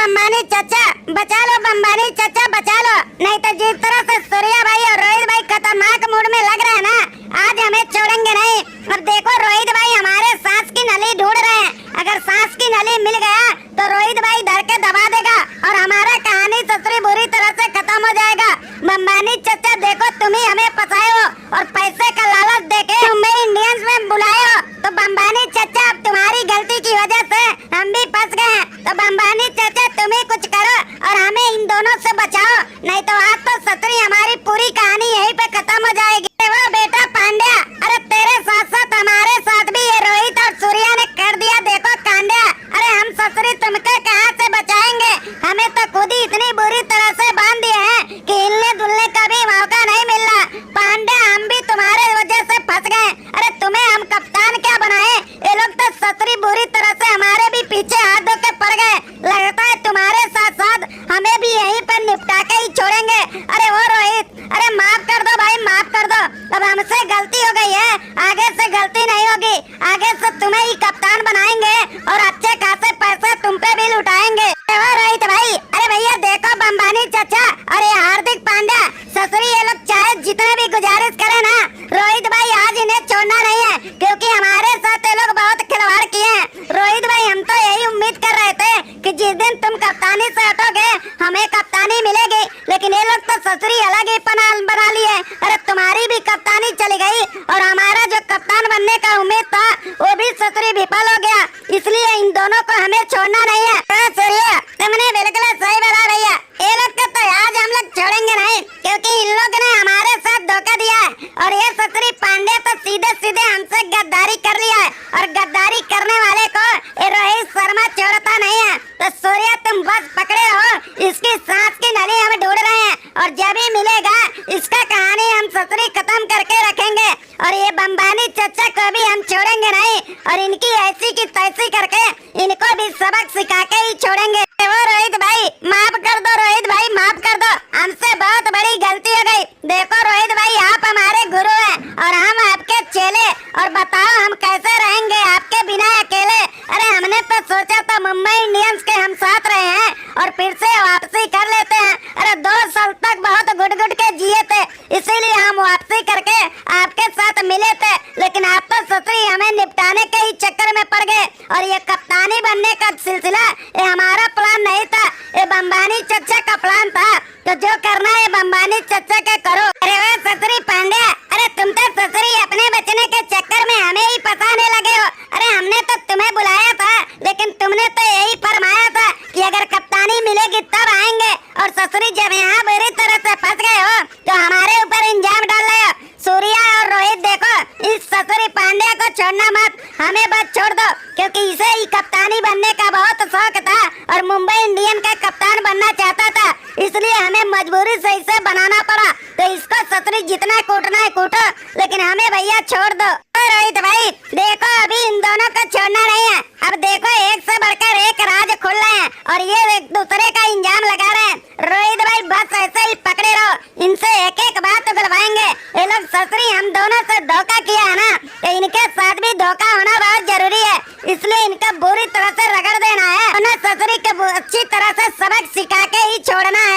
बम्बानी चाचा बचा लो, बम्बानी चाचा बचा लो, नहीं तो जिस तरह से सूर्या भाई और रोहित भाई खतरनाक मूड में लग रहे हैं ना, आज हमें छोड़ेंगे नहीं। और देखो रोहित भाई हमारे सांस की नली ढूंढ रहे हैं, अगर सांस की नली मिल गया तो रोहित भाई धर के दबा देगा और हमारा कहानी ससुरी बुरी तरह से खत्म हो जाएगा। बम्बानी चाचा देखो तुम ही हमें फंसाए हो और पैसे का लालच देके मुंबई इंडियंस में बुलाए हो, तो बम्बानी चाचा अब तुम्हारी गलती की वजह से हम भी फंस गए हैं। तो बम्बानी चाचा तुम ही कुछ करो और हमें इन दोनों से बचाओ, नहीं तो आज तो ससुरी हमारी पूरी कहानी यहीं पे खत्म हो जाएगी। वो बेटा पांड्या, अरे तेरे साथ साथ हमारे साथ भी ये रोहित और सूर्या ने कर दिया। देखो कांड्या, अरे हम ससुरी तुमको कहाँ से बचाएंगे, हमें तो खुद ही इतनी बुरी तरह से बांध दिए हैं कि हिलने डुलने का भी मौका नहीं मिल रहा। पांड्या हम भी तुम्हारे वजह से फंस गए, अरे तुम्हें हम कप्तान क्या बनाए, ये लोग तो ससुरी बुरी तरह से हमारे भी पीछे हाथ धो के पड़ गए। लगता है तुम्हारे साथ साथ हमें भी यहीं पर निपटा के ही छोड़ेंगे। अरे वो रोहित, अरे माफ कर दो भाई, माफ कर दो, अब हमसे गलती हो गई है, आगे से गलती नहीं होगी, आगे से तुम्हें ही कप्तान बनाएंगे और अच्छे खासे पैसे तुम पे भी लुटाएंगे। वो रोहित भाई, अरे भैया देखो बम्बानी चाचा, अरे हार्दिक पांड्या, ससुरी ये लोग चाहे जितने भी गुजारिश करे ना, रोहित भाई आज इन्हें छोड़ना नहीं है, क्योंकि हमारे साथ ये लोग बहुत खिलवाड़ किए हैं। रोहित भाई हम तो यही उम्मीद कर रहे थे कि जिस दिन तुम कप्तानी से हटोगे हमें कप्तानी मिलेगी, लेकिन ये लोग तो ससुरी अलग ही बना लिए। अरे तुम्हारी भी कप्तानी चली गई और हमारा जो कप्तान बनने का उम्मीद था वो भी ससुरी विफल हो गया, इसलिए इन दोनों को हमें छोड़ना नहीं है। सूर्या तुमने बिल्कुल सही बोला भैया, ये लोग को तो आज हम लोग छोड़ेंगे नहीं, क्योंकि इन लोग ने हमारे साथ धोखा दिया है और ये ससुरी पांडे तो सीधे सीधे हमसे गद्दारी कर लिया है, और गद्दारी करने वाले को ये रोहित शर्मा छोड़ता नहीं है। तो सूर्या तुम बस पकड़े रहो, इसकी सांस की नली हम ढूंढ रहे हैं और जब ही मिलेगा इसका कहानी हम ससुरी खत्म करके रखेंगे, और ये बम्बानी चाचा को भी हम छोड़ेंगे नहीं, और इनकी ऐसी की तैसी करके इनको भी सबक सिखा के ही छोड़ेंगे। वो रोहित भाई माफ कर दो, रोहित भाई माफ कर दो, हमसे बहुत बड़ी गलती हो गई। देखो रोहित भाई आप हमारे गुरु हैं और हम आपके चेले, और बताओ हम कैसे रहेंगे आपके बिना अकेले। अरे हमने तो सोचा था मुंबई इंडियंस के हम साथ रहे हैं और फिर से वापसी कर लेते हैं, अरे 2 साल तक बहुत गुट गुट के जिए थे, इसीलिए हम वापसी करके आपके साथ मिले थे, लेकिन आप तो ससुरी हमें निपटाने के ही चक्कर में पड़ गए, और ये कप्तानी बनने का सिलसिला ये हमारा प्लान नहीं था, ये बम्बानी चाचा का प्लान था। तो जो करना है बम्बानी चाचा का करो। अरे वाह ससुरी पांड्या, अरे तुम तो ससुरी अपने बचने के चक्कर में हमें ही फंसाने लगे हो। अरे हमने तो तुम्हें बुलाया था, लेकिन तुमने तो यही फरमाया था कि अगर कप्तानी मिलेगी तब आएंगे, और ससुरी जब यहाँ बुरी तरह से फंस गए हो तो हमारे ऊपर इंजाम डाल रहे हो। सूर्या और रोहित देखो इस ससुरी पांड्या को छोड़ना मत, हमें बस छोड़ दो, क्योंकि इसे ही कप्तानी बनने का बहुत शौक था और मुंबई इंडियन का कप्तान बनना चाहता था, इसलिए हमें मजबूरी से इसे बनाना पड़ा। तो इसको ससुरी जितना कूटना है कूटो, लेकिन हमें भैया छोड़ दो। रोहित भाई देखो अभी इन दोनों को छोड़ना नहीं है, अब देखो एक से बढ़कर एक राज खुल रहे हैं और ये एक दूसरे का इंजाम लगा रहे हैं। रोहित भाई बस ऐसे ही पकड़े रहो, इनसे एक एक बात उगलवाएंगे। ये लोग ससुरी हम दोनों से धोखा किया है ना, तो इनके साथ भी धोखा होना बहुत जरूरी है, इसलिए इनका बुरी तरह से रगड़ देना है, उन्हें ससुरी के अच्छी तरह से सबक सिखा के ही छोड़ना है।